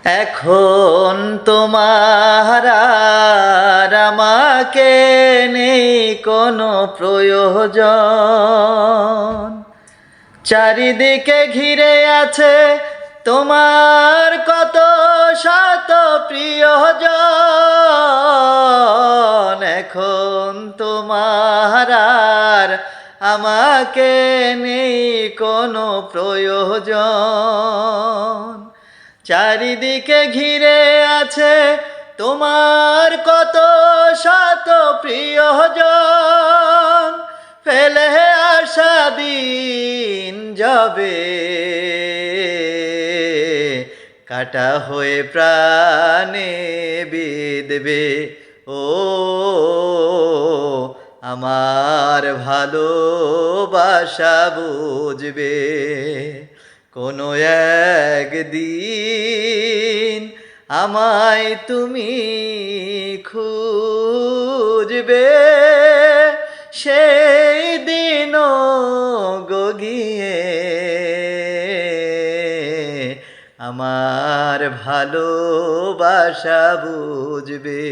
এখন তোমার আর আমাকে নেই কোনো প্রয়োজন। চারিদিকে ঘিরে আছে তোমার কত শত প্রিয়জন। এখন তোমার আর আমাকে নেই কোনো প্রয়োজন। চারিদিকে ঘিরে আছে তোমার কত শত প্রিয়জন। ফেলে আসা দিন যাবে, কাটা হয়ে প্রাণে বিঁধবে। ও আমার ভালোবাসা বুঝবে কোনো একদিন আমায় তুমি খুঁজবে। সেই দিনও গগিয়ে আমার ভালোবাসা বুঝবে।